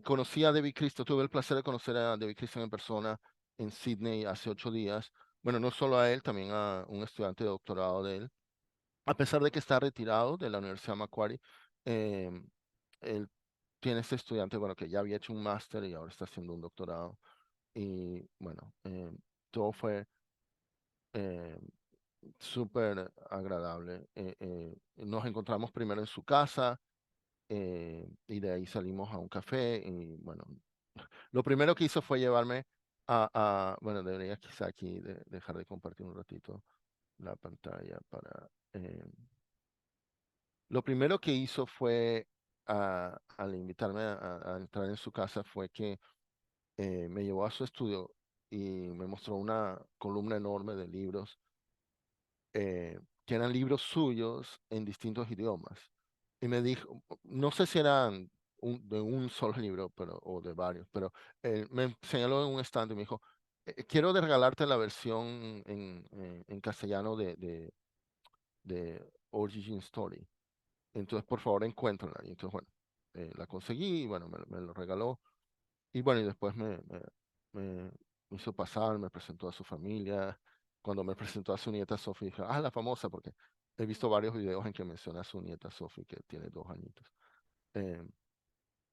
conocí a David Cristo, tuve el placer de conocer a David Cristo en persona en Sydney hace 8 días. Bueno, no solo a él, también a un estudiante de doctorado de él. A pesar de que está retirado de la Universidad Macquarie, eh, él tiene este estudiante, bueno, que ya había hecho un máster y ahora está haciendo un doctorado. Y bueno, todo fue eh, súper agradable. Nos encontramos primero en su casa y de ahí salimos a un café y bueno, lo primero que hizo fue llevarme bueno, debería quizá aquí dejar de compartir un ratito la pantalla para... lo primero que hizo fue, al invitarme a entrar en su casa, fue que me llevó a su estudio y me mostró una columna enorme de libros que eran libros suyos en distintos idiomas. Y me dijo, no sé si eran de un solo libro o de varios, pero me señaló en un stand y me dijo, quiero de regalarte la versión en castellano de Origin Story. Entonces, por favor, encuéntrala. Y entonces, bueno, la conseguí y bueno, me lo regaló. Y bueno, y después me hizo pasar, me presentó a su familia. Cuando me presentó a su nieta Sophie, dije, la famosa, porque he visto varios videos en que menciona a su nieta Sophie, que tiene 2 añitos. Eh,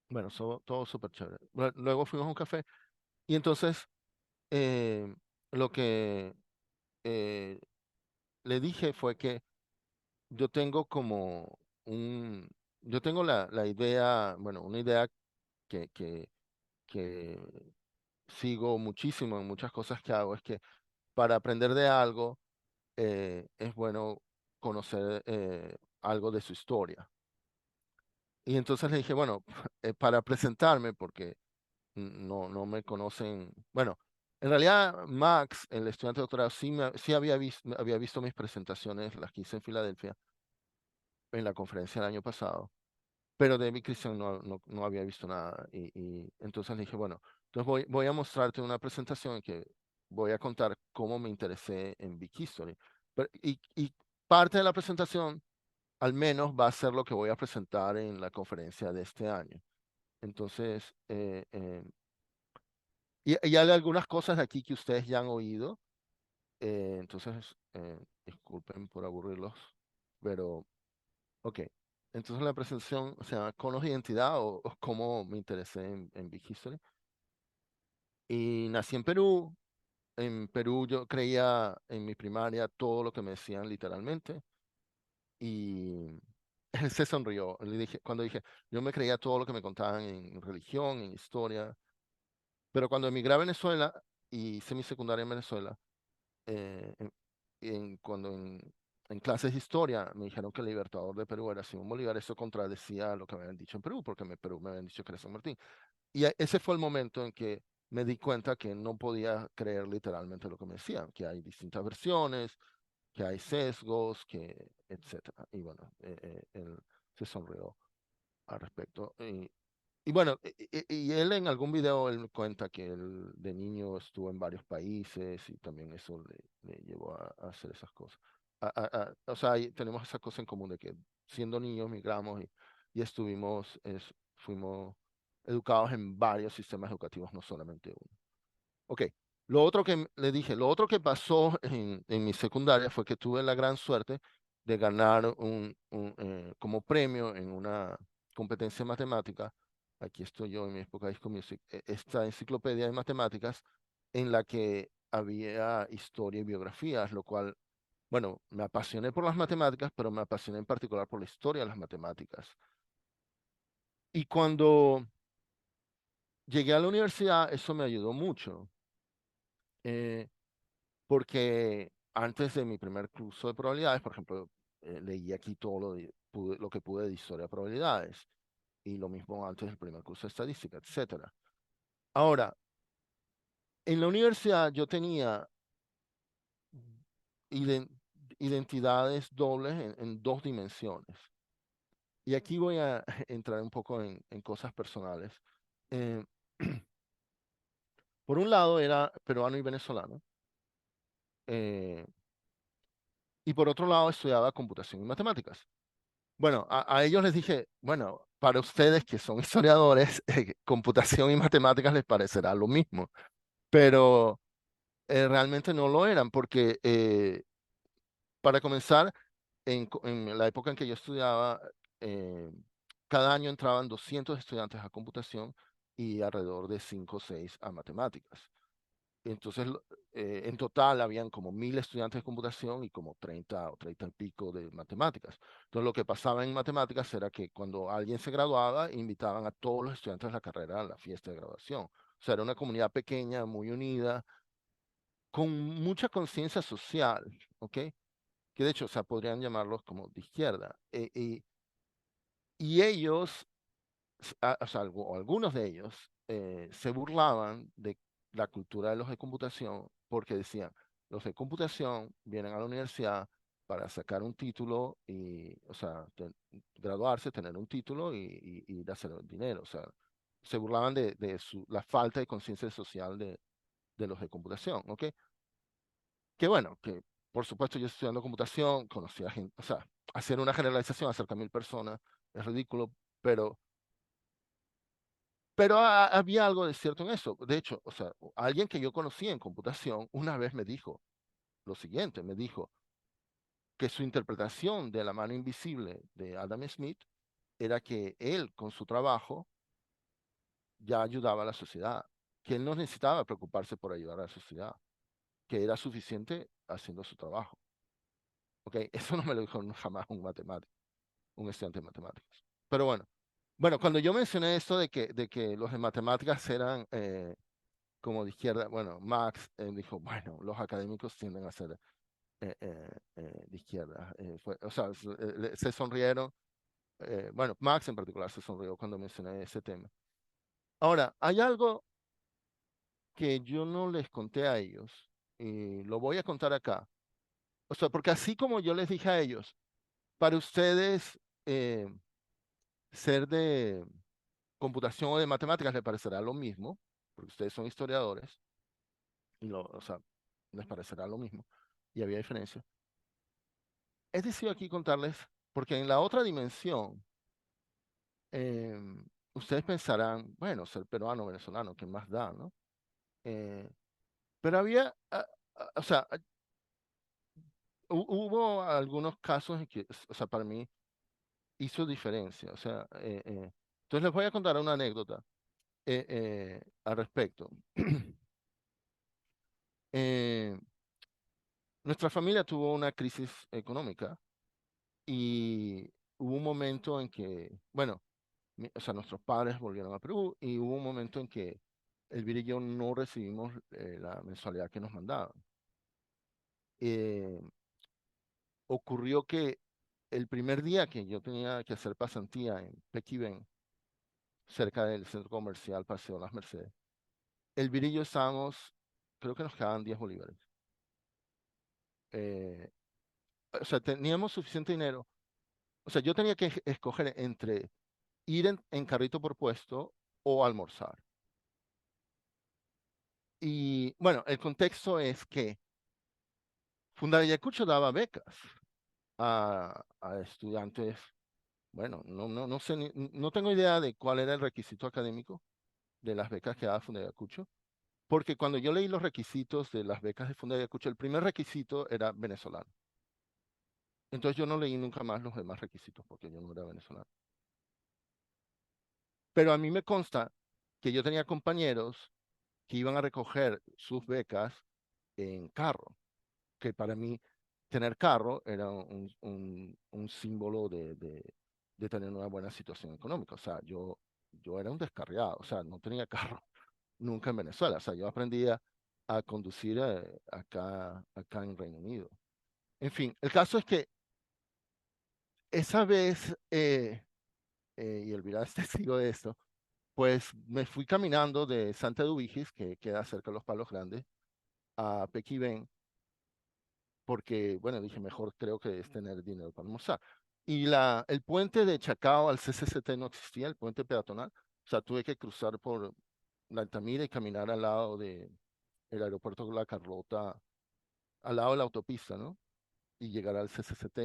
bueno, todo súper chévere. Luego fuimos a un café y entonces eh, lo que eh, le dije fue que yo tengo como un, yo tengo la idea, bueno, una idea que sigo muchísimo en muchas cosas que hago, es que para aprender de algo es bueno conocer algo de su historia. Y entonces le dije, bueno, para presentarme, porque no me conocen, bueno, en realidad Max, el estudiante de doctorado, sí había visto mis presentaciones, las que hice en Filadelfia, en la conferencia el año pasado, pero David Christian no había visto nada. Y entonces le dije, bueno, entonces voy a mostrarte una presentación en que voy a contar cómo me interesé en Big History. Y parte de la presentación, al menos, va a ser lo que voy a presentar en la conferencia de este año. Entonces, y hay algunas cosas aquí que ustedes ya han oído, entonces, disculpen por aburrirlos, pero ok, entonces la presentación se llama Conos de Identidad o cómo me interesé en Big History. Y nací en Perú. En Perú yo creía en mi primaria todo lo que me decían literalmente. Y él se sonrió. Cuando dije, yo me creía todo lo que me contaban en religión, en historia. Pero cuando emigré a Venezuela y hice mi secundaria en Venezuela, eh, en, cuando en clases de historia me dijeron que el libertador de Perú era Simón Bolívar, eso contradecía lo que me habían dicho en Perú, porque en Perú me habían dicho que era San Martín. Y ese fue el momento en que me di cuenta que no podía creer literalmente lo que me decían, que hay distintas versiones, que hay sesgos, etcétera. Y bueno, él se sonrió al respecto. Y bueno, y él en algún video él cuenta que él de niño estuvo en varios países y también eso le llevó a hacer esas cosas. O sea, tenemos esa cosa en común de que siendo niños migramos y fuimos educados en varios sistemas educativos, no solamente uno. Ok, le dije, lo otro que pasó en mi secundaria fue que tuve la gran suerte de ganar como premio en una competencia de matemática. Aquí estoy yo en mi época de High School Music, esta enciclopedia de matemáticas en la que había historia y biografías, lo cual, bueno, me apasioné por las matemáticas, pero me apasioné en particular por la historia de las matemáticas. Y cuando llegué a la universidad, eso me ayudó mucho. Eh, Porque antes de mi primer curso de probabilidades, por ejemplo, leí aquí todo lo que pude de historia de probabilidades y lo mismo antes del primer curso de estadística, etcétera. Ahora, en la universidad yo tenía iden- identidades dobles en 2 dimensiones. Y aquí voy a entrar un poco en cosas personales. Eh, por un lado era peruano y venezolano, eh, y por otro lado estudiaba computación y matemáticas. Bueno, a ellos les dije, bueno, para ustedes que son historiadores, computación y matemáticas les parecerá lo mismo, pero realmente no lo eran, porque para comenzar, en la época en que yo estudiaba, eh, cada año entraban 200 estudiantes a computación y alrededor de 5 o 6 a matemáticas. Entonces, en total habían como 1.000 estudiantes de computación y como 30 o 30 y pico de matemáticas. Entonces, lo que pasaba en matemáticas era que cuando alguien se graduaba, invitaban a todos los estudiantes de la carrera a la fiesta de graduación. O sea, era una comunidad pequeña, muy unida, con mucha conciencia social, ¿ok? Que de hecho, o sea, podrían llamarlos como de izquierda. Y ellos, o sea, o algunos de ellos, se burlaban de la cultura de los de computación porque decían, los de computación vienen a la universidad para sacar un título y, o sea, graduarse, tener un título y ir a hacer dinero. O sea, se burlaban de la falta de conciencia social de los de computación, ¿ok? Que bueno, que por supuesto yo estudiando computación, conocí a gente, o sea, hacer una generalización acerca de 1.000 personas es ridículo, pero, pero había algo de cierto en eso. De hecho, o sea, alguien que yo conocí en computación una vez me dijo lo siguiente, me dijo que su interpretación de la mano invisible de Adam Smith era que él con su trabajo ya ayudaba a la sociedad, que él no necesitaba preocuparse por ayudar a la sociedad, que era suficiente haciendo su trabajo. ¿Ok? Eso no me lo dijo jamás un matemático, un estudiante de matemáticas. Pero bueno, bueno, cuando yo mencioné esto de que los de matemáticas eran como de izquierda, bueno, Max dijo, bueno, los académicos tienden a ser de izquierda. O sea, se sonrieron. Bueno, Max en particular se sonrió cuando mencioné ese tema. Ahora, hay algo que yo no les conté a ellos y lo voy a contar acá. O sea, porque así como yo les dije a ellos, para ustedes ser de computación o de matemáticas les parecerá lo mismo, porque ustedes son historiadores, o sea, les parecerá lo mismo, y había diferencia. Es decir, aquí contarles, porque en la otra dimensión, eh, ustedes pensarán, bueno, ser peruano, venezolano, ¿qué más da, no? Eh, pero había, o sea, hubo algunos casos en que, o sea, para mí hizo diferencia, o sea, entonces les voy a contar una anécdota al respecto. Eh, Nuestra familia tuvo una crisis económica y hubo un momento en que, bueno, o sea, nuestros padres volvieron a Perú y hubo un momento en que Elvira y yo no recibimos la mensualidad que nos mandaban. Eh, Ocurrió que el primer día que yo tenía que hacer pasantía en Pequibén, cerca del centro comercial Paseo Las Mercedes, Elvira y yo estábamos, creo que nos quedaban 10 bolívares. Eh, o sea, teníamos suficiente dinero. O sea, yo tenía que escoger entre ir en carrito por puesto o almorzar. Y bueno, el contexto es que Ayacucho daba becas a estudiantes. Bueno, no sé, no tengo idea de cuál era el requisito académico de las becas que daba Ayacucho, porque cuando yo leí los requisitos de las becas de Ayacucho, el primer requisito era venezolano. Entonces yo no leí nunca más los demás requisitos porque yo no era venezolano. Pero a mí me consta que yo tenía compañeros que iban a recoger sus becas en carro, que para mí tener carro era un símbolo de tener una buena situación económica. O sea, yo era un descarriado, o sea, no tenía carro nunca en Venezuela. O sea, yo aprendí a conducir acá en Reino Unido. En fin, el caso es que esa vez, y Elvira es testigo de esto, pues me fui caminando de Santa Eduvigis, que queda cerca de los Palos Grandes, a Pequibén, porque, bueno, dije, mejor creo que es tener dinero para almorzar. Y el puente de Chacao al CCCT no existía, el puente peatonal. O sea, tuve que cruzar por la Altamira y caminar al lado del aeropuerto de La Carlota, al lado de la autopista, ¿no? Y llegar al CCCT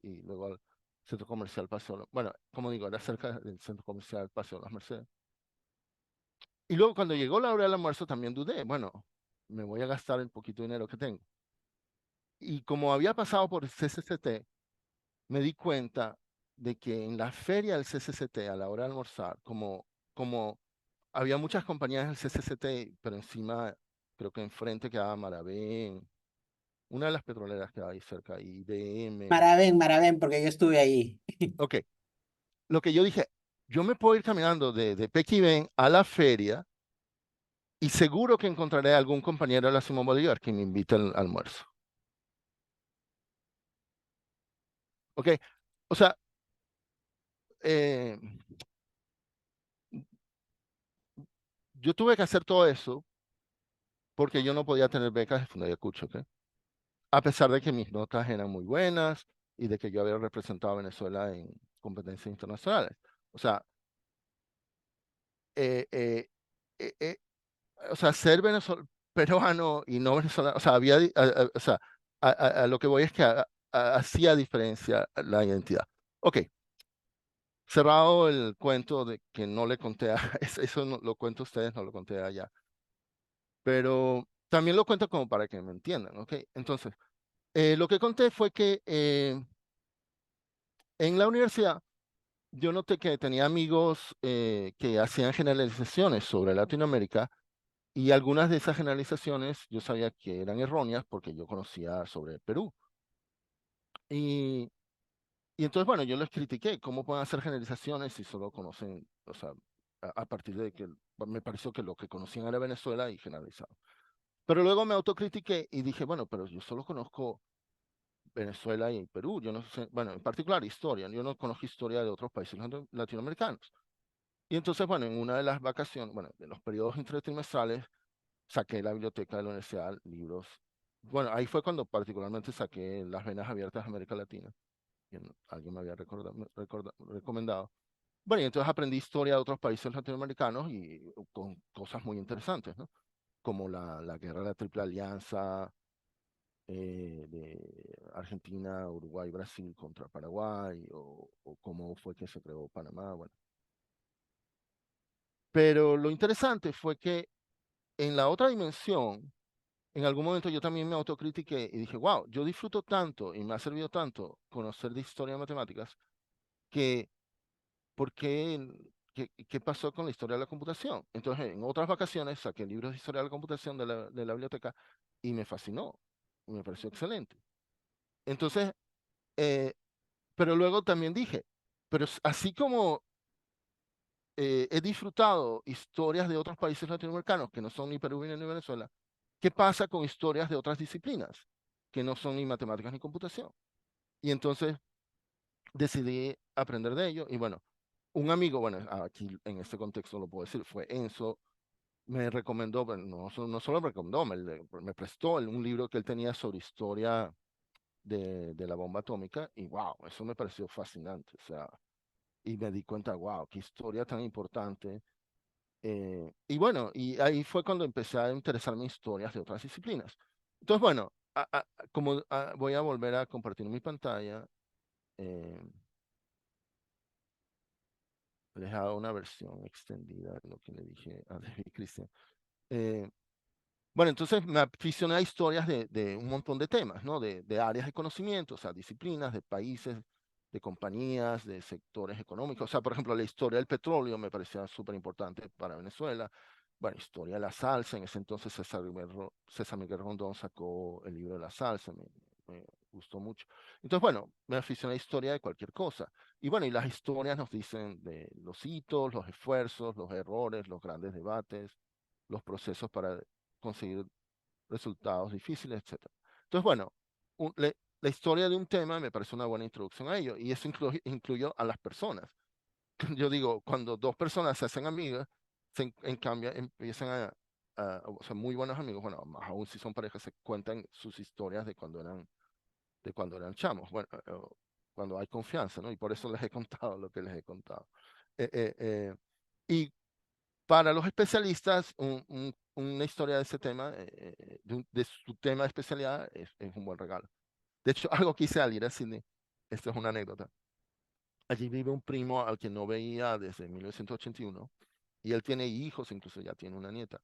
y luego centro comercial Paseo, bueno, como digo, era cerca del centro comercial Paseo de las Mercedes. Y luego cuando llegó la hora del almuerzo también dudé, bueno, me voy a gastar el poquito dinero que tengo. Y como había pasado por el CCCT, me di cuenta de que en la feria del CCCT, a la hora de almorzar, como había muchas compañías del CCCT, pero encima, creo que enfrente quedaba Maravén, una de las petroleras que hay cerca, IBM. Maravén, Maravén, porque yo estuve ahí. Ok, lo que yo dije, yo me puedo ir caminando de Pequibén a la feria y seguro que encontraré algún compañero de la Simón Bolívar que me invite al almuerzo. Ok, o sea, eh, yo tuve que hacer todo eso porque yo no podía tener becas de Fundayacucho, ¿ok? A pesar de que mis notas eran muy buenas y de que yo había representado a Venezuela en competencias internacionales. O sea, eh, eh, eh, eh, o sea, ser peruano y no venezolano, o sea, o sea, a lo que voy es que hacía diferencia la identidad. Ok, cerrado el cuento de que no le conté a, eso lo cuento a ustedes, no lo conté allá, pero también lo cuento como para que me entiendan, ok. Entonces, lo que conté fue que en la universidad yo noté que tenía amigos que hacían generalizaciones sobre Latinoamérica y algunas de esas generalizaciones yo sabía que eran erróneas porque yo conocía sobre Perú. Y, y entonces, bueno, yo les critiqué, ¿cómo pueden hacer generalizaciones si solo conocen, o sea, a partir de que me pareció que lo que conocían era Venezuela y generalizado. Pero luego me autocritiqué y dije, bueno, pero yo solo conozco Venezuela y Perú, yo no sé, bueno, en particular historia, yo no conozco historia de otros países latinoamericanos. Y entonces, bueno, en una de las vacaciones, bueno, de los periodos intertrimestrales, saqué la biblioteca de la universidad, libros. Bueno, ahí fue cuando particularmente saqué Las Venas Abiertas de América Latina, que alguien me había recomendado. Bueno, y entonces aprendí historia de otros países latinoamericanos y con cosas muy interesantes, ¿no? Como la guerra de la Triple Alianza de Argentina, Uruguay, Brasil contra Paraguay, o cómo fue que se creó Panamá, bueno. Pero lo interesante fue que en la otra dimensión, en algún momento yo también me autocritiqué y dije, wow, yo disfruto tanto y me ha servido tanto conocer de historia de matemáticas que, ¿por qué? ¿Qué pasó con la historia de la computación? Entonces, en otras vacaciones saqué libros de historia de la computación de la biblioteca y me fascinó, y me pareció excelente. Entonces, eh, pero luego también dije, pero así como he disfrutado historias de otros países latinoamericanos que no son ni Perú ni Venezuela, ¿qué pasa con historias de otras disciplinas que no son ni matemáticas ni computación? Y entonces decidí aprender de ello y bueno, un amigo, bueno, aquí en este contexto lo puedo decir, fue Enzo, me recomendó, bueno, no solo me recomendó, me prestó un libro que él tenía sobre historia de la bomba atómica y wow, eso me pareció fascinante, o sea, y me di cuenta, wow, qué historia tan importante. Y bueno, y ahí fue cuando empecé a interesarme en historias de otras disciplinas. Entonces, bueno, como voy a volver a compartir mi pantalla, eh, les hago una versión extendida de lo que le dije a David Christian. Eh, Bueno, entonces me aficioné a historias de un montón de temas, ¿no? De áreas de conocimiento, o sea, disciplinas, de países, de compañías, de sectores económicos. O sea, por ejemplo, la historia del petróleo me parecía súper importante para Venezuela. Bueno, historia de la salsa. En ese entonces César Miguel Rondón sacó el libro de la salsa. Me gustó mucho. Entonces, bueno, me aficioné a historia de cualquier cosa. Y bueno, y las historias nos dicen de los hitos, los esfuerzos, los errores, los grandes debates, los procesos para conseguir resultados difíciles, etcétera. Entonces, bueno, la historia de un tema me parece una buena introducción a ello y eso incluyó a las personas. Yo digo, cuando dos personas se hacen amigas, en cambio empiezan o sea, muy buenos amigos, bueno, más aún si son parejas, se cuentan sus historias de cuando eran chamos, bueno, cuando hay confianza, ¿no? Y por eso les he contado lo que les he contado. Y para los especialistas, una historia de ese tema, de su tema de especialidad, es un buen regalo. De hecho, algo que hice al ir a Sydney, esto es una anécdota. Allí vive un primo al que no veía desde 1981 y él tiene hijos, incluso ya tiene una nieta.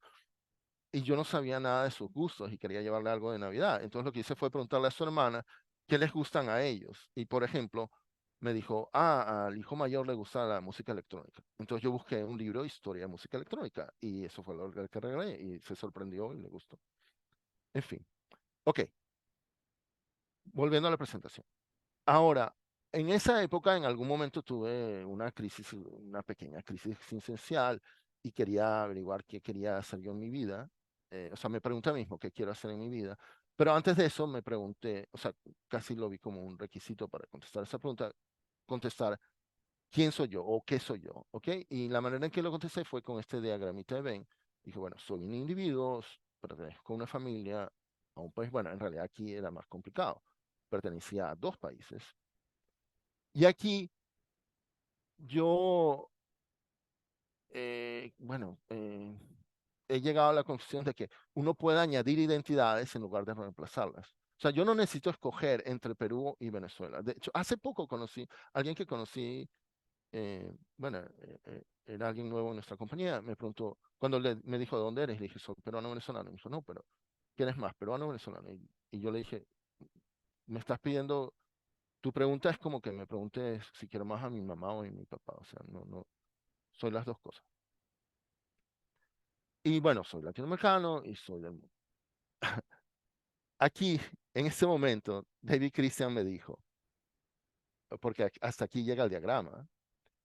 Y yo no sabía nada de sus gustos y quería llevarle algo de Navidad. Entonces lo que hice fue preguntarle a su hermana qué les gustan a ellos. Y por ejemplo, me dijo, al hijo mayor le gusta la música electrónica. Entonces yo busqué un libro de historia de música electrónica y eso fue lo que regalé y se sorprendió y le gustó. En fin, ok, volviendo a la presentación. Ahora, en esa época, en algún momento tuve una crisis, una pequeña crisis existencial y quería averiguar qué quería hacer yo en mi vida. O sea, me pregunté a mí mismo qué quiero hacer en mi vida. Pero antes de eso me pregunté, o sea, casi lo vi como un requisito para contestar esa pregunta, contestar quién soy yo o qué soy yo, ¿ok? Y la manera en que lo contesté fue con este diagramita de Venn. Dije, bueno, soy un individuo, pertenezco a una familia, a un país, bueno, en realidad aquí era más complicado. Pertenecía a dos países. Y aquí yo, bueno, he llegado a la conclusión de que uno puede añadir identidades en lugar de reemplazarlas. O sea, yo no necesito escoger entre Perú y Venezuela. De hecho, hace poco conocí a alguien que conocí, bueno, era alguien nuevo en nuestra compañía. Me preguntó, cuando me dijo de dónde eres, le dije, soy peruano venezolano. Me dijo, no, pero ¿quién es más, peruano o venezolano? Y yo le dije, me estás pidiendo, tu pregunta es como que me preguntes si quiero más a mi mamá o a mi papá. O sea, no, soy las dos cosas. Y bueno, soy latinoamericano y soy del mundo. Aquí, en este momento, David Christian me dijo, porque hasta aquí llega el diagrama,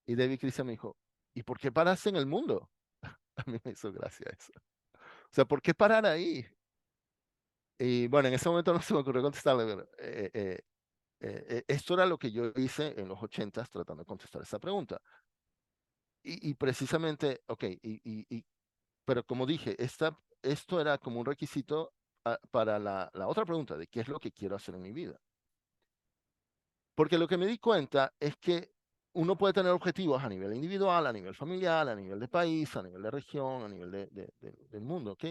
y David Christian me dijo, ¿y por qué paraste en el mundo? A mí me hizo gracia eso. O sea, ¿por qué parar ahí? Y bueno, en ese momento no se me ocurrió contestarle, pero esto era lo que yo hice en los 80 tratando de contestar esa pregunta. Y precisamente, ok, pero como dije, esto era como un requisito para la otra pregunta de qué es lo que quiero hacer en mi vida. Porque lo que me di cuenta es que uno puede tener objetivos a nivel individual, a nivel familiar, a nivel de país, a nivel de región, a nivel del mundo, ¿ok?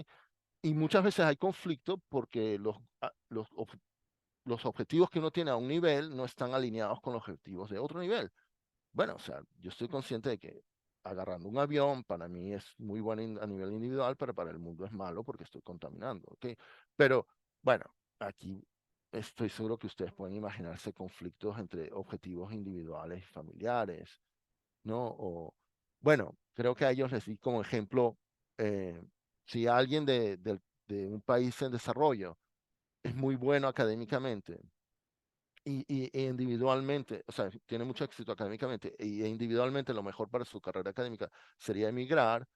Y muchas veces hay conflicto porque los objetivos que uno tiene a un nivel no están alineados con los objetivos de otro nivel. Bueno, o sea, yo estoy consciente de que agarrando un avión para mí es muy bueno a nivel individual, pero para el mundo es malo porque estoy contaminando, ¿ok? Pero bueno, aquí estoy seguro que ustedes pueden imaginarse conflictos entre objetivos individuales y familiares, ¿no? O, bueno, creo que a ellos les di como ejemplo, eh, si alguien de un país en desarrollo es muy bueno académicamente, e individualmente, o sea, tiene mucho éxito académicamente y individualmente lo mejor para su carrera académica sería emigrar,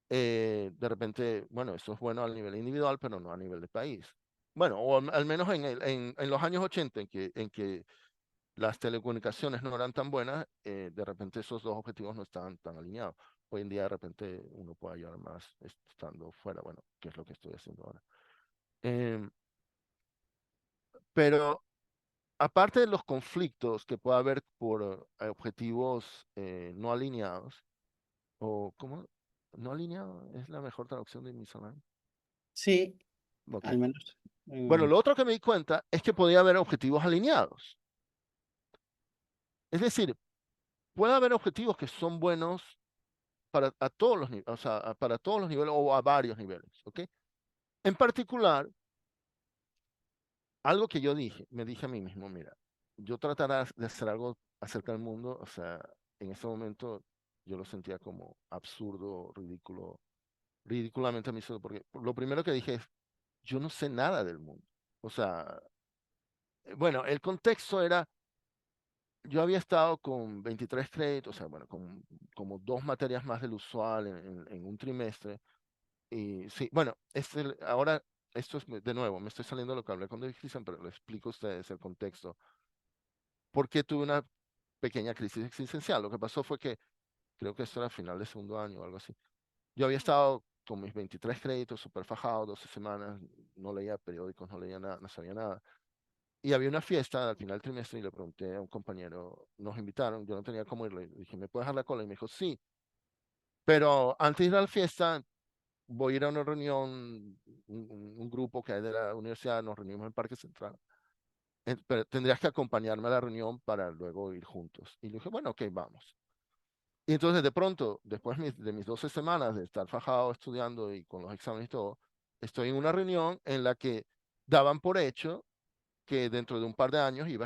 de repente, bueno, eso es bueno a nivel individual, pero no a nivel de país. Bueno, o al menos en los años 80 en que las telecomunicaciones no eran tan buenas, de repente esos dos objetivos no estaban tan alineados. Hoy en día de repente uno puede ayudar más estando fuera, bueno, que es lo que estoy haciendo ahora. Em, pero aparte de los conflictos que puede haber por objetivos no alineados, o ¿cómo? No alineado es la mejor traducción de misaligned. Sí, Ok. al menos. Bueno, lo otro que me di cuenta es que podía haber objetivos alineados. Es decir, puede haber objetivos que son buenos para a todos los niveles, o sea, para todos los niveles o a varios niveles, ¿ok? En particular, algo que yo dije, me dije a mí mismo, mira, yo trataré de hacer algo acerca del mundo, o sea, en ese momento yo lo sentía como absurdo, ridículo, ridículamente absurdo, porque lo primero que dije es, yo no sé nada del mundo. O sea, bueno, el contexto era, yo había estado con 23 créditos, o sea, bueno, con como dos materias más del usual en un trimestre. Y sí, bueno, ahora, esto es de nuevo, me estoy saliendo de lo que hablé con David Christian, pero le explico a ustedes el contexto. ¿Por qué tuve una pequeña crisis existencial? Lo que pasó fue que, creo que esto era a final de segundo año o algo así. Yo había estado con mis 23 créditos, súper fajado, 12 semanas, no leía periódicos, no leía nada, no sabía nada. Y había una fiesta al final del trimestre y le pregunté a un compañero, nos invitaron, yo no tenía cómo ir, le dije, ¿me puedes dar la cola? Y me dijo, sí, pero antes de ir a la fiesta, voy a ir a una reunión, un grupo que hay de la universidad, nos reunimos en el Parque Central. pero tendrías que acompañarme a la reunión para luego ir juntos. Y le dije, bueno, ok, vamos. Y entonces de pronto, después de mis 12 semanas de estar fajado estudiando y con los exámenes y todo, estoy en una reunión en la que daban por hecho que dentro de un par de años iba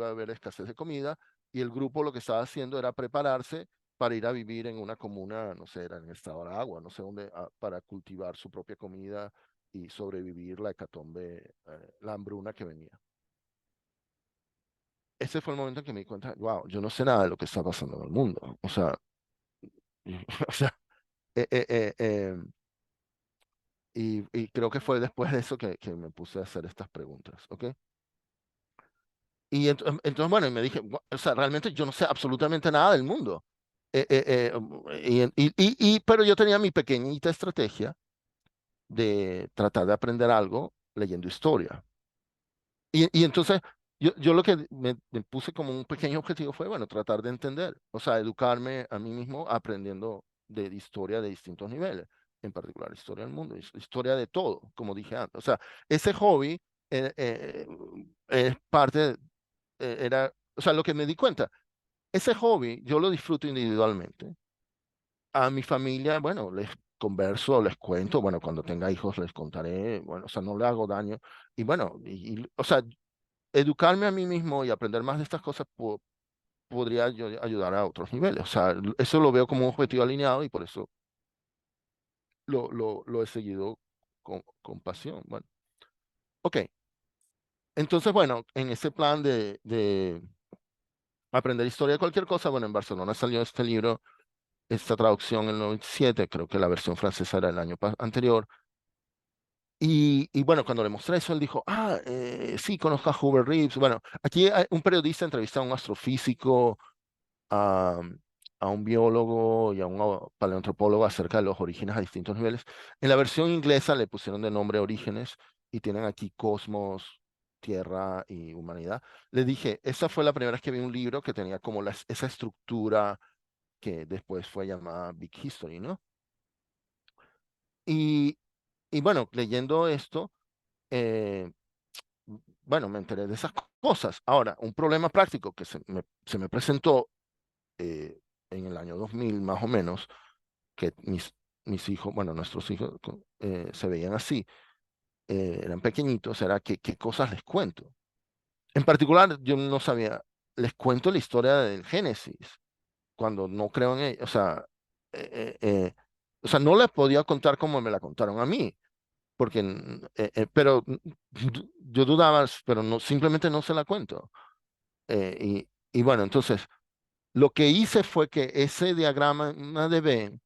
a haber escasez de comida y el grupo lo que estaba haciendo era prepararse para ir a vivir en una comuna, no sé, era en el estado de Aragua, no sé dónde, para cultivar su propia comida y sobrevivir la hecatombe, la hambruna que venía. Ese fue el momento en que me di cuenta, wow, yo no sé nada de lo que está pasando en el mundo. O sea, o sea, eh, eh, eh, eh, y creo que fue después de eso que me puse a hacer estas preguntas, ¿ok? Y entonces, bueno, y me dije, o sea, realmente yo no sé absolutamente nada del mundo. Pero yo tenía mi pequeñita estrategia de tratar de aprender algo leyendo historia. Y entonces yo lo que me puse como un pequeño objetivo fue, bueno, tratar de entender, o sea, educarme a mí mismo aprendiendo de historia de distintos niveles, en particular historia del mundo, historia de todo, como dije antes. O sea, ese hobby es parte, o sea, lo que me di cuenta, ese hobby yo lo disfruto individualmente. A mi familia, bueno, les converso, les cuento, bueno, cuando tenga hijos les contaré, bueno, o sea, no le hago daño. Y bueno, o sea, educarme a mí mismo y aprender más de estas cosas podría yo ayudar a otros niveles. O sea, eso lo veo como un objetivo alineado y por eso lo he seguido con pasión. Bueno, ok. Entonces, bueno, en ese plan de aprender historia de cualquier cosa, bueno, en Barcelona salió este libro, esta traducción en el 97, creo que la versión francesa era el año anterior. Y bueno, cuando le mostré eso, él dijo, sí, conozco a Hubert Reeves. Bueno, aquí hay un periodista entrevista a un astrofísico, a, a un biólogo y a un paleoantropólogo acerca de los orígenes a distintos niveles. En la versión inglesa le pusieron de nombre Orígenes y tienen aquí Cosmos, Tierra y Humanidad. Le dije, esa fue la primera vez que vi un libro que tenía como esa estructura que después fue llamada Big History, ¿no? Y, y bueno, leyendo esto, eh, bueno, me enteré de esas cosas. Ahora, un problema práctico que se me presentó en el año 2000 más o menos, que mis hijos, bueno, nuestros hijos se veían así, eran pequeñitos, era qué cosas les cuento. En particular, yo no sabía, les cuento la historia del Génesis, cuando no creo en ella, o sea, no les podía contar como me la contaron a mí, porque, pero yo dudaba, pero no, simplemente no se la cuento. Y bueno, entonces, lo que hice fue que ese diagrama de Venn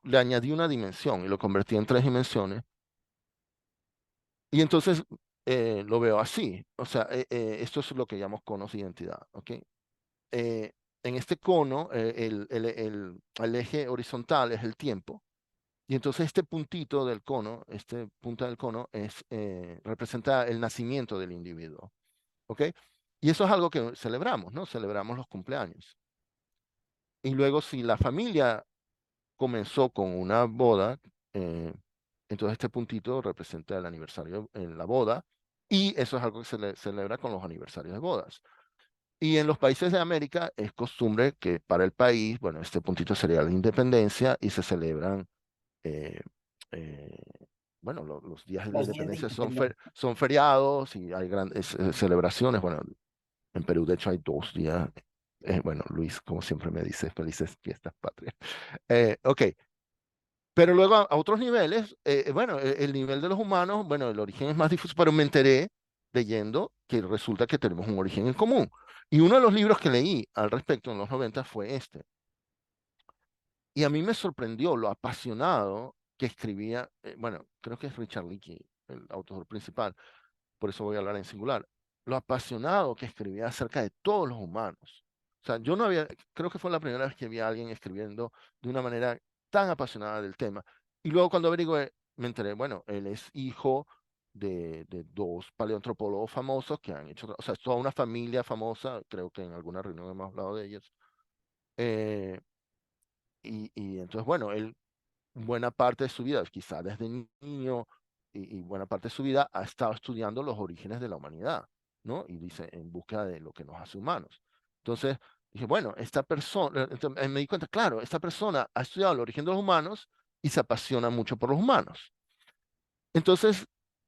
le añadí una dimensión y lo convertí en tres dimensiones. Y entonces lo veo así. O sea, esto es lo que llamamos conos de identidad. ¿Ok? Eh, en este cono, el eje horizontal es el tiempo. Y entonces este puntito del cono, este punta del cono, representa el nacimiento del individuo. ¿Ok? Y eso es algo que celebramos, ¿no? Celebramos los cumpleaños. Y luego, si la familia comenzó con una boda, eh, entonces este puntito representa el aniversario en la boda, y eso es algo que se celebra con los aniversarios de bodas. Y en los países de América es costumbre que para el país, bueno, este puntito sería la independencia y se celebran, eh, eh, bueno, los días de la Los días de independencia independencia. son feriados y hay grandes celebraciones. Bueno, en Perú de hecho hay 2 días. Bueno, Luis, como siempre me dice, felices fiestas patrias. Ok, pero luego a otros niveles, bueno, el nivel de los humanos, bueno, el origen es más difuso, pero me enteré leyendo que resulta que tenemos un origen en común. Y uno de los libros que leí al respecto en los 90 fue este. Y a mí me sorprendió lo apasionado que escribía, bueno, creo que es Richard Leakey, el autor principal, por eso voy a hablar en singular, lo apasionado que escribía acerca de todos los humanos. O sea, yo no había, creo que fue la primera vez que vi a alguien escribiendo de una manera tan apasionada del tema. Y luego cuando averigué, me enteré, bueno, él es hijo de dos paleoantropólogos famosos que han hecho, o sea, es toda una familia famosa, creo que en alguna reunión hemos hablado de ellos. Eh, y entonces, bueno, él buena parte de su vida, quizá desde niño y buena parte de su vida, ha estado estudiando los orígenes de la humanidad. ¿no? Y dice, en búsqueda de lo que nos hace humanos. Entonces, dije, bueno, esta persona, me di cuenta, claro, esta persona ha estudiado el origen de los humanos y se apasiona mucho por los humanos. Entonces,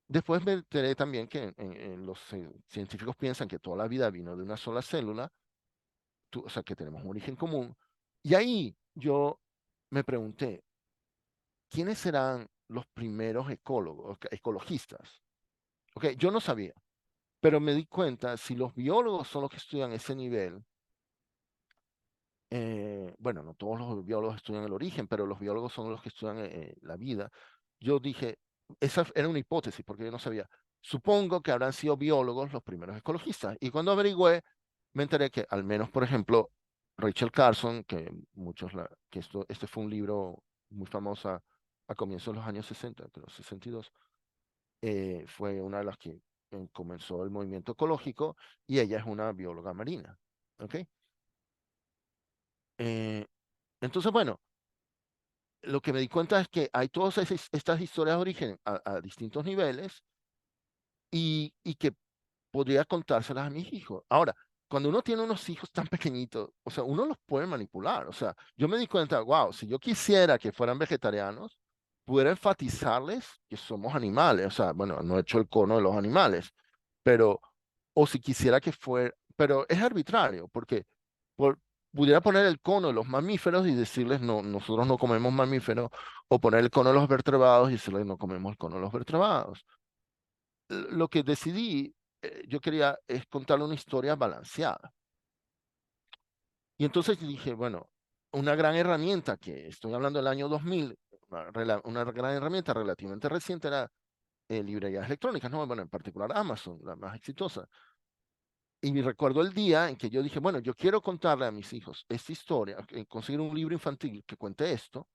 después me enteré también que los científicos piensan que toda la vida vino de una sola célula, o sea, que tenemos un origen común. Y ahí yo me pregunté, ¿quiénes serán los primeros ecólogos, ecologistas? Ok, yo no sabía, pero me di cuenta, si los biólogos son los que estudian ese nivel, bueno, no todos los biólogos estudian el origen, pero los biólogos son los que estudian la vida. Yo dije, esa era una hipótesis, porque yo no sabía. Supongo que habrán sido biólogos los primeros ecologistas. Y cuando averigüé, me enteré que al menos, por ejemplo, Rachel Carson, que que este fue un libro muy famoso a comienzos de los años 60, creo, 62, fue una de las que comenzó el movimiento ecológico y ella es una bióloga marina. ¿Ok? Eh, entonces, bueno, lo que me di cuenta es que hay todas estas historias de origen a distintos niveles y que podría contárselas a mis hijos. Ahora, cuando uno tiene unos hijos tan pequeñitos, o sea, uno los puede manipular. O sea, yo me di cuenta, wow, si yo quisiera que fueran vegetarianos, pudiera enfatizarles que somos animales. O sea, bueno, no he hecho el cono de los animales, pero, o si quisiera que fuera, pero es arbitrario, porque por, pudiera poner el cono de los mamíferos y decirles, no, nosotros no comemos mamíferos, o poner el cono de los vertebrados y decirles, no comemos el cono de los vertebrados. Lo que decidí, yo quería es contarle una historia balanceada. Y entonces dije, bueno, una gran herramienta que estoy hablando del año 2000, una gran herramienta relativamente reciente era librerías electrónicas, ¿no? Bueno, en particular Amazon, la más exitosa. Y me recuerdo el día en que yo dije, bueno, yo quiero contarle a mis hijos esta historia, conseguir un libro infantil que cuente esto,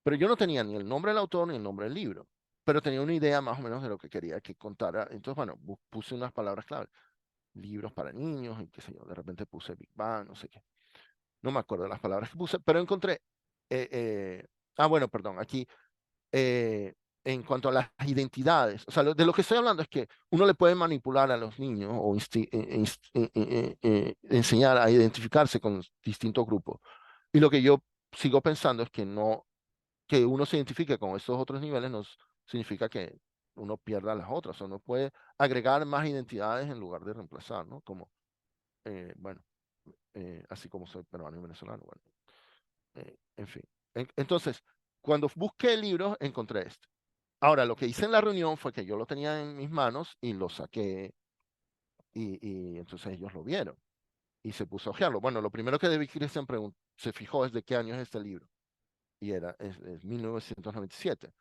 pero yo no tenía ni el nombre del autor ni el nombre del libro, pero tenía una idea más o menos de lo que quería que contara. Entonces, bueno, puse unas palabras clave, libros para niños y qué sé yo, de repente puse Big Bang, no sé qué. No me acuerdo de las palabras que puse, pero encontré, eh, eh, bueno, perdón, aquí eh, en cuanto a las identidades. O sea, de lo que estoy hablando es que uno le puede manipular a los niños o enseñar a identificarse con distintos grupos. Y lo que yo sigo pensando es que no, que uno se identifique con estos otros niveles no significa que uno pierda las otras. O sea, uno puede agregar más identidades en lugar de reemplazar, ¿no? Como, bueno, así como soy peruano y venezolano, bueno, en fin. Entonces, cuando busqué libros, encontré este. Ahora, lo que hice en la reunión fue que yo lo tenía en mis manos y lo saqué y entonces ellos lo vieron y se puso a ojearlo. Bueno, lo primero que David Christian se fijó es de qué año es este libro y es 1997.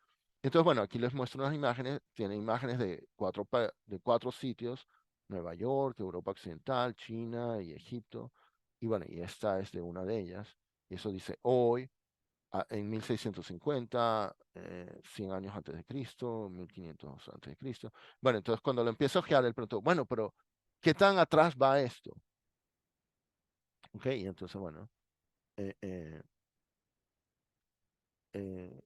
Entonces, bueno, aquí les muestro unas imágenes, tiene imágenes de de cuatro sitios, Nueva York, Europa Occidental, China y Egipto, y bueno, y esta es de una de ellas, y eso dice hoy, en 1650, 100 años antes de Cristo, 1500 antes de Cristo. Bueno, entonces cuando lo empiezo a ojear, él preguntó, bueno, pero ¿qué tan atrás va esto? Ok, y entonces, bueno, eh, eh, eh,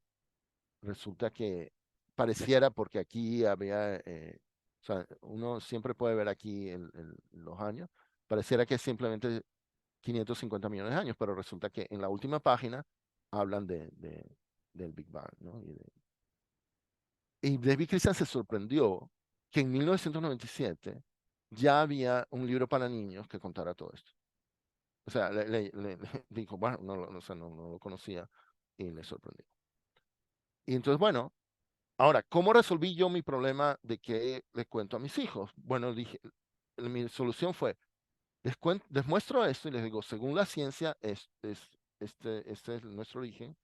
resulta que pareciera, porque aquí había, o sea, uno siempre puede ver aquí los años, pareciera que es simplemente 550 millones de años, pero resulta que en la última página hablan del Big Bang, ¿no? Y David Christian se sorprendió que en 1997 ya había un libro para niños que contara todo esto. O sea, le dijo, bueno, o sea, no lo conocía y le sorprendió. Y entonces, bueno, ahora, ¿cómo resolví yo mi problema de que le cuento a mis hijos? Bueno, dije, mi solución fue, les muestro esto y les digo, según la ciencia, este es nuestro origen,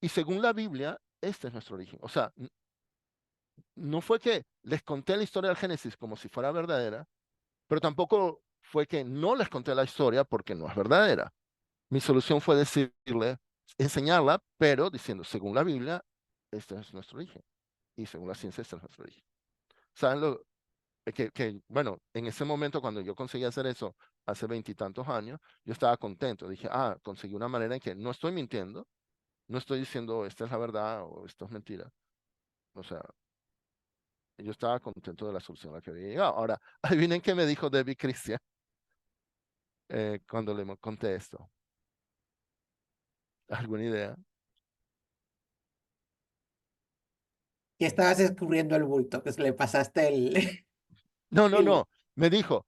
y según la Biblia, este es nuestro origen. O sea, no fue que les conté la historia del Génesis como si fuera verdadera, pero tampoco fue que no les conté la historia porque no es verdadera. Mi solución fue decirle, enseñarla, pero diciendo, según la Biblia, este es nuestro origen. Y según la ciencia, este es nuestro origen. ¿Saben bueno, en ese momento cuando yo conseguí hacer eso, hace veintitantos años, yo estaba contento. Dije, conseguí una manera en que no estoy mintiendo, no estoy diciendo esta es la verdad o esto es mentira. O sea, yo estaba contento de la solución a la que había llegado. Ahora, adivinen qué me dijo David Christian cuando le conté esto. ¿Alguna idea? Y estabas descubriendo el bulto, que se le pasaste el, No, no, el- no. Me dijo,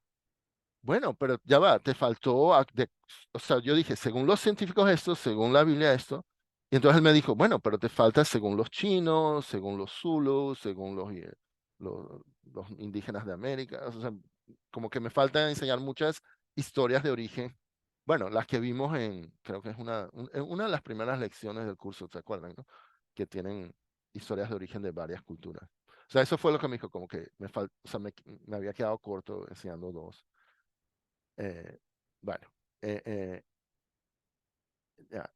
bueno, pero ya va, te faltó, o sea, yo dije, según los científicos esto, según la Biblia esto, y entonces él me dijo, bueno, pero te falta según los chinos, según los zulus, según los indígenas de América, o sea, como que me falta enseñar muchas historias de origen, bueno, las que vimos creo que es en una de las primeras lecciones del curso, ¿se acuerdan, no? Que tienen historias de origen de varias culturas. O sea, eso fue lo que me dijo, como que o sea, me había quedado corto enseñando dos. Eh, bueno, eh, eh, ya,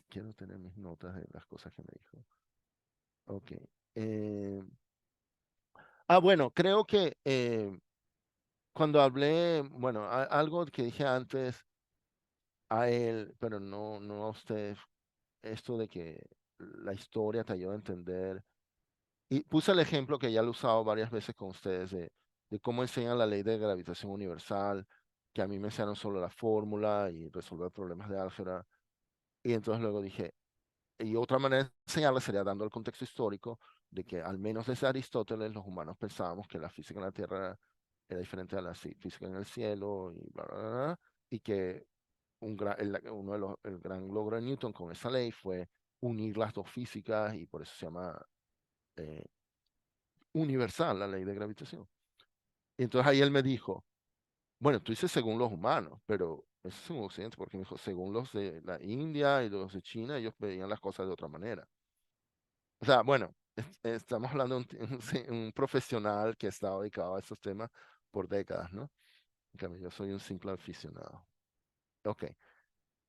quiero tener mis notas de las cosas que me dijo. Ok. eh, bueno, creo que cuando hablé, bueno, algo que dije antes a él, pero no a usted, esto de que la historia te ayuda a entender. Y puse el ejemplo que ya lo he usado varias veces con ustedes de cómo enseñan la ley de gravitación universal, que a mí me enseñaron solo la fórmula y resolver problemas de álgebra. Y entonces luego dije, y otra manera de enseñarle sería dando el contexto histórico de que al menos desde Aristóteles los humanos pensábamos que la física en la Tierra era diferente a la física en el cielo y bla, bla, bla, bla, y que uno de el gran logro de Newton con esa ley fue unir las dos físicas y por eso se llama eh, universal la ley de gravitación. Y entonces ahí él me dijo, bueno, tú dices según los humanos, pero eso es un Occidente, porque me dijo, según los de la India y los de China, ellos veían las cosas de otra manera. O sea, bueno, estamos hablando de un profesional que ha estado dedicado a esos temas por décadas, ¿no? En cambio, yo soy un simple aficionado. Ok.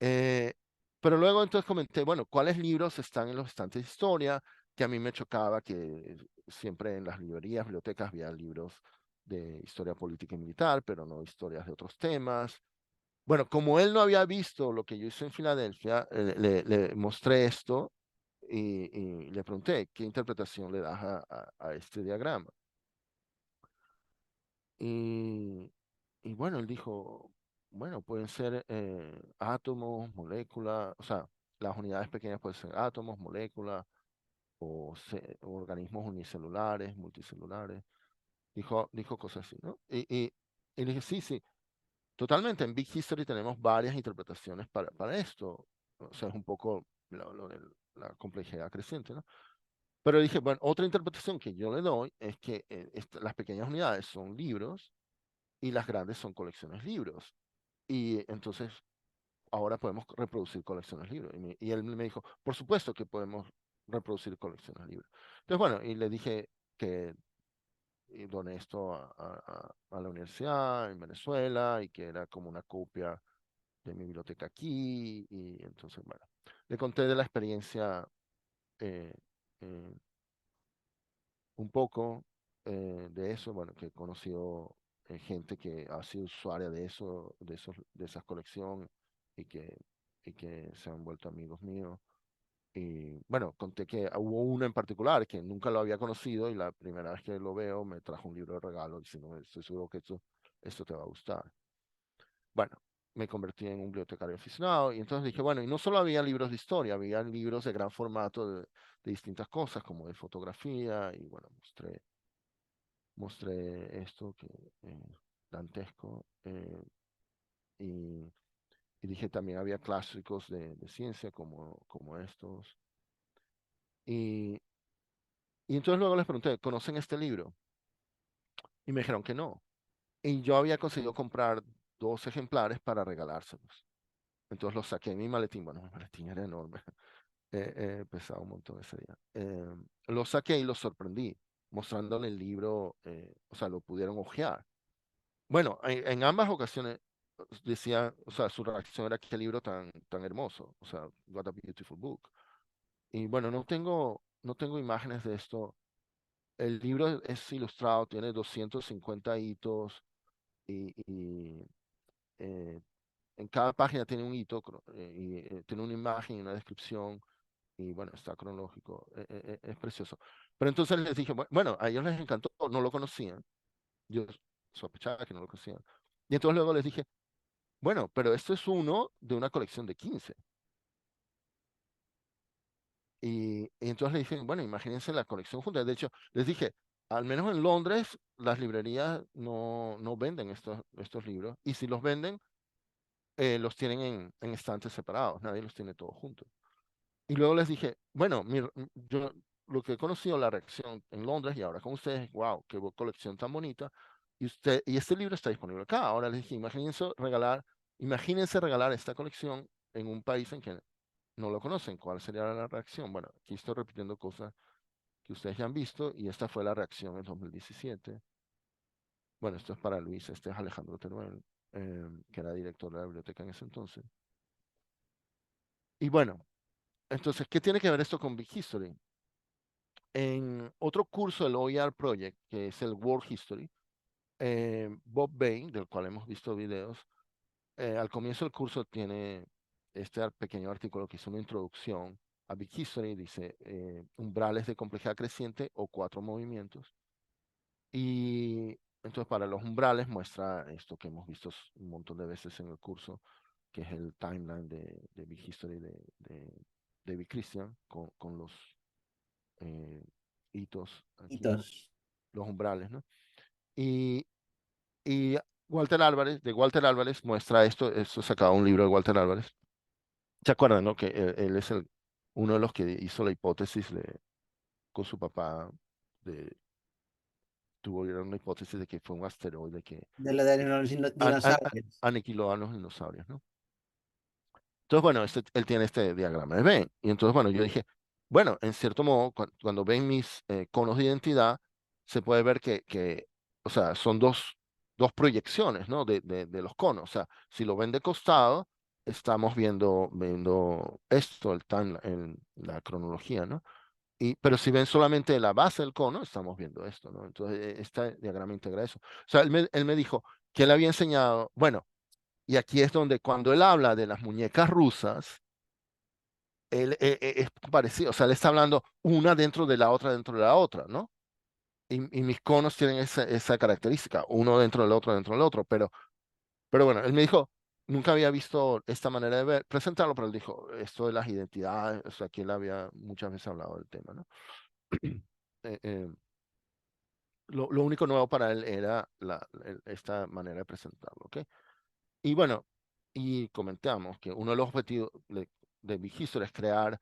Eh, pero luego entonces comenté, bueno, ¿cuáles libros están en los estantes de historia? Que a mí me chocaba que siempre en las librerías, bibliotecas había libros de historia política y militar, pero no historias de otros temas. Bueno, como él no había visto lo que yo hice en Filadelfia, le mostré esto y le pregunté, ¿qué interpretación le das a este diagrama? Y, y bueno, él dijo, bueno, pueden ser átomos, moléculas, o sea, las unidades pequeñas pueden ser átomos, moléculas o organismos unicelulares, multicelulares. Dijo cosas así, ¿no? Y le dije, sí, sí, totalmente. En Big History tenemos varias interpretaciones para esto. O sea, es un poco lo de la complejidad creciente, ¿no? Pero dije, bueno, otra interpretación que yo le doy es que las pequeñas unidades son libros y las grandes son colecciones libros. Y entonces ahora podemos reproducir colecciones libros. Y él me dijo, por supuesto que podemos reproducir colecciones libros. Entonces, bueno, y le dije que doné esto a la universidad en Venezuela y que era como una copia de mi biblioteca aquí. Y entonces, bueno, le conté de la experiencia eh, eh, un poco de eso, bueno, que he conocido gente que ha sido usuaria de eso, de esas colecciones y y que se han vuelto amigos míos. Y bueno, conté que hubo uno en particular que nunca lo había conocido y la primera vez que lo veo me trajo un libro de regalo diciendo, estoy seguro que esto te va a gustar. Bueno, me convertí en un bibliotecario aficionado y entonces dije, bueno, y no solo había libros de historia, había libros de gran formato de distintas cosas como de fotografía y bueno, mostré esto que dantesco y, y dije también había clásicos de ciencia como estos y, y entonces luego les pregunté, ¿conocen este libro? Y me dijeron que no. Y yo había conseguido comprar dos ejemplares para regalárselos. Entonces los saqué en mi maletín. Bueno, mi maletín era enorme. Pesaba un montón ese día. Los saqué y los sorprendí, mostrándole el libro, o sea, lo pudieron hojear. Bueno, en ambas ocasiones decía, o sea, su reacción era qué libro tan hermoso, o sea, what a beautiful book. Y bueno, no tengo imágenes de esto. El libro es ilustrado, tiene 250 hitos y eh, en cada página tiene un hito y tiene una imagen y una descripción. y bueno, está cronológico, es precioso. Pero entonces les dije, bueno, a ellos les encantó, no lo conocían, yo sospechaba que no lo conocían. Y entonces luego les dije, bueno, pero esto es uno de una colección de 15. Y entonces le dije, bueno, imagínense la colección junta. De hecho, les dije, al menos en Londres, las librerías no venden estos libros. Y si los venden, los tienen en estantes separados. Nadie los tiene todos juntos. Y luego les dije, bueno, yo lo que he conocido, la reacción en Londres y ahora con ustedes, wow, qué colección tan bonita. Y este libro está disponible acá. Ahora les dije, imagínense regalar esta colección en un país en que no lo conocen. ¿Cuál sería la reacción? Bueno, aquí estoy repitiendo cosas que ustedes ya han visto y esta fue la reacción en 2017. Bueno, esto es para Luis, este es Alejandro Teruel, que era director de la biblioteca en ese entonces. Y bueno, entonces, ¿qué tiene que ver esto con Big History? En otro curso del OER Project, que es el World History, Bob Bain, del cual hemos visto videos, al comienzo del curso tiene este pequeño artículo que hizo una introducción a Big History, dice umbrales de complejidad creciente o 4 movimientos. Y entonces para los umbrales muestra esto que hemos visto un montón de veces en el curso, que es el timeline de Big History de David Christian con los eh, hitos aquí, Hitos. los umbrales, ¿no? Y, y Walter Álvarez muestra esto sacado un libro de Walter Álvarez. ¿Se acuerdan, no? Que él es uno de los que hizo la hipótesis con su papá, de, tuvieron una hipótesis de que fue un asteroide que De lo de los dinosaurios. aniquiló a los dinosaurios, ¿no? Entonces, bueno, él tiene este diagrama de Venn. Y entonces, bueno, yo dije, bueno, en cierto modo, cuando ven mis conos de identidad, se puede ver o sea, son dos proyecciones, ¿no? De los conos. O sea, si lo ven de costado, estamos viendo esto, la cronología, ¿no? Pero si ven solamente la base del cono, estamos viendo esto, ¿no? Entonces, este diagrama integra eso. O sea, él me dijo que él había enseñado, bueno, y aquí es donde cuando él habla de las muñecas rusas, él es parecido, o sea, él está hablando una dentro de la otra, ¿no? Y mis conos tienen esa característica, uno dentro del otro, pero bueno, él me dijo, nunca había visto esta manera de presentarlo, pero él dijo, esto de las identidades, o sea, aquí él había muchas veces hablado del tema, ¿no? Eh, eh, lo único nuevo para él era esta manera de presentarlo, ¿ok? Y bueno, y comentamos que uno de los objetivos de Big History es crear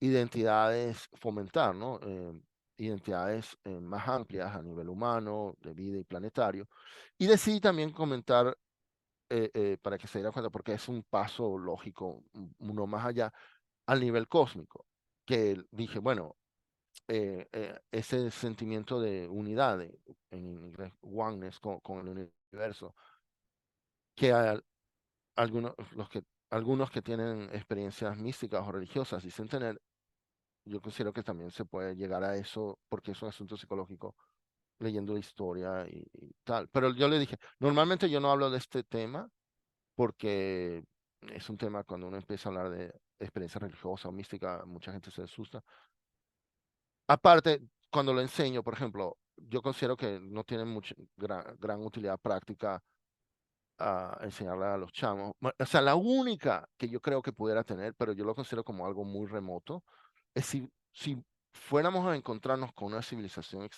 identidades, fomentar, ¿no? Identidades más amplias a nivel humano, de vida y planetario. Y decidí también comentar, para que se diera cuenta, porque es un paso lógico, uno más allá, al nivel cósmico, que dije, bueno, ese sentimiento de unidad, en inglés, oneness con el universo, que algunos que tienen experiencias místicas o religiosas dicen tener, yo considero que también se puede llegar a eso porque es un asunto psicológico leyendo la historia y tal. Pero yo le dije, normalmente yo no hablo de este tema porque es un tema cuando uno empieza a hablar de experiencia religiosa o mística, mucha gente se asusta. Aparte, cuando lo enseño, por ejemplo, yo considero que no tiene mucha gran utilidad práctica a enseñarle a los chamos. O sea, la única que yo creo que pudiera tener, pero yo lo considero como algo muy remoto, es si fuéramos a encontrarnos con una civilización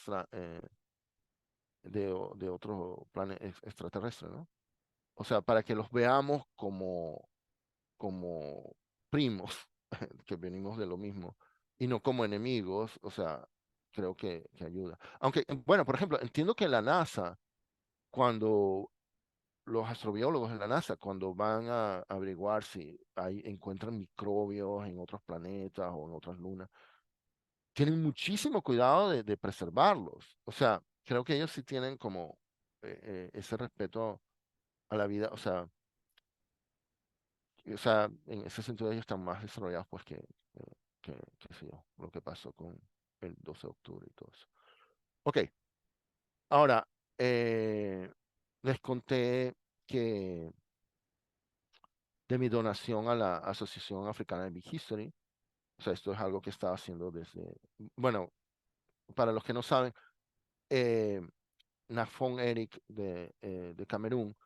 de otro planeta extraterrestre, ¿no? O sea, para que los veamos como primos, que venimos de lo mismo, y no como enemigos, o sea, creo que ayuda. Aunque, bueno, por ejemplo, entiendo que la NASA, cuando los astrobiólogos de la NASA, cuando van a averiguar si encuentran microbios en otros planetas o en otras lunas, tienen muchísimo cuidado de preservarlos. O sea, creo que ellos sí tienen como ese respeto a la vida. O sea, en ese sentido ellos están más desarrollados pues qué sé yo, lo que pasó con el 12 de octubre y todo eso. Ok, ahora, les conté que de mi donación a la Asociación Africana de Big History. O sea, esto es algo que estaba haciendo desde, bueno, para los que no saben, eh, Nafon Eric de Camerún,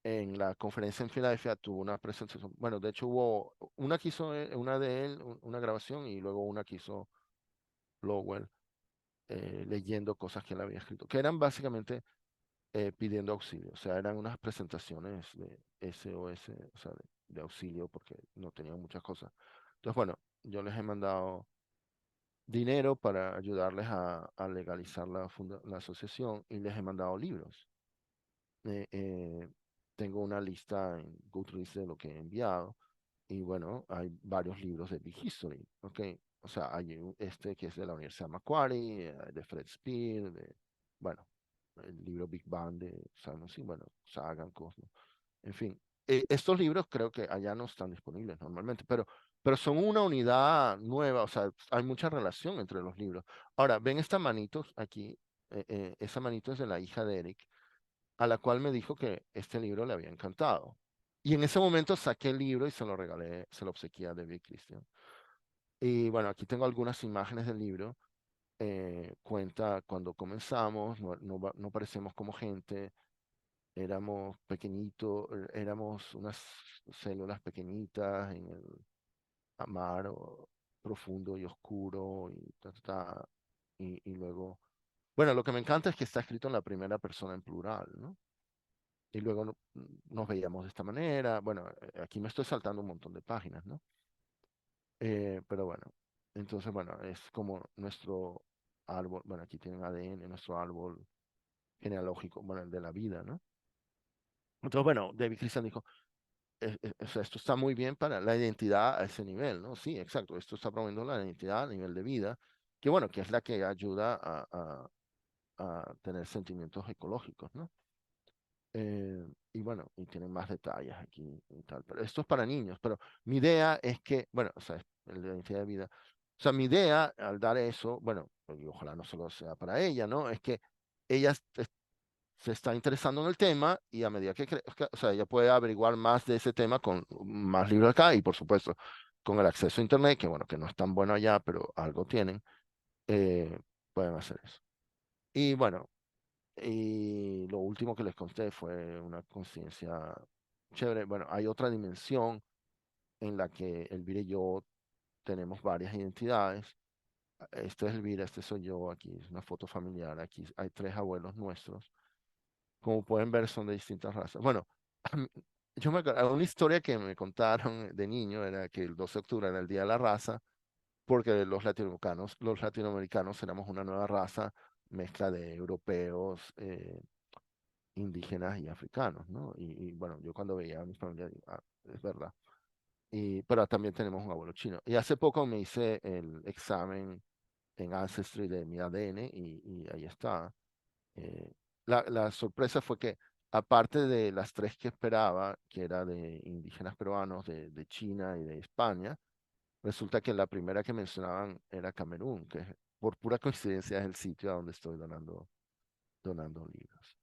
en la conferencia en Filadelfia tuvo una presentación. Bueno, de hecho hubo una que hizo una de él, una grabación, y luego una que hizo Lowell, leyendo cosas que él había escrito, que eran básicamente pidiendo auxilio. O sea, eran unas presentaciones de SOS, o sea, de auxilio, porque no tenían muchas cosas. Entonces, bueno, yo les he mandado dinero para ayudarles a legalizar la asociación, y les he mandado libros. eh, eh, Tengo una lista en Goodreads de lo que he enviado, y bueno, hay varios libros de Big History, ¿ok? O sea, hay este que es de la Universidad Macquarie, de Fred Spear, bueno, el libro Big Bang de Simon Singh, bueno, Sagan, Cosmos, en fin. Estos libros creo que allá no están disponibles normalmente, pero son una unidad nueva, o sea, hay mucha relación entre los libros. Ahora, ven esta manito aquí, esa manito es de la hija de Eric, a la cual me dijo que este libro le había encantado. Y en ese momento saqué el libro y se lo regalé, se lo obsequié a David Christian. Y bueno, aquí tengo algunas imágenes del libro. Cuenta cuando comenzamos, no parecemos como gente, éramos pequeñitos, éramos unas células pequeñitas en el mar profundo y oscuro, y, y luego, bueno, lo que me encanta es que está escrito en la primera persona en plural, ¿no? Y luego nos veíamos de esta manera. Bueno, aquí me estoy saltando un montón de páginas, ¿no? Pero bueno, entonces, bueno, es como nuestro árbol, bueno, aquí tienen ADN, nuestro árbol genealógico, bueno, el de la vida, ¿no? Entonces, bueno, David Christian dijo, o sea, esto está muy bien para la identidad a ese nivel, ¿no? Sí, exacto, esto está promoviendo la identidad a nivel de vida, que bueno, que es la que ayuda a tener sentimientos ecológicos, ¿no? Y bueno, y tienen más detalles aquí y tal, pero esto es para niños, pero mi idea es que, bueno, o sea, es la identidad de vida, o sea, mi idea al dar eso, bueno, y ojalá no solo sea para ella, ¿no? Es que ella se está interesando en el tema, y a medida que crezca, o sea, ella puede averiguar más de ese tema con más libros acá, y por supuesto, con el acceso a Internet, que bueno, que no es tan bueno allá, pero algo tienen, eh, pueden hacer eso. Y bueno, y lo último que les conté fue una conciencia chévere. Bueno, hay otra dimensión en la que Elvira y yo tenemos varias identidades. Este es Elvira, este soy yo, aquí es una foto familiar, aquí hay tres abuelos nuestros. Como pueden ver, son de distintas razas. Bueno, yo me acuerdo, una historia que me contaron de niño era que el 12 de octubre era el Día de la Raza, porque los latinoamericanos éramos una nueva raza, mezcla de europeos, indígenas y africanos, ¿no? Y bueno, yo cuando veía a mi familia, digo, ah, es verdad. Pero también tenemos un abuelo chino. Y hace poco me hice el examen en Ancestry de mi ADN, y ahí está. Eh, la sorpresa fue que, aparte de las tres que esperaba, que era de indígenas peruanos, de China y de España, resulta que la primera que mencionaban era Camerún, que por pura coincidencia es el sitio a donde estoy donando libros.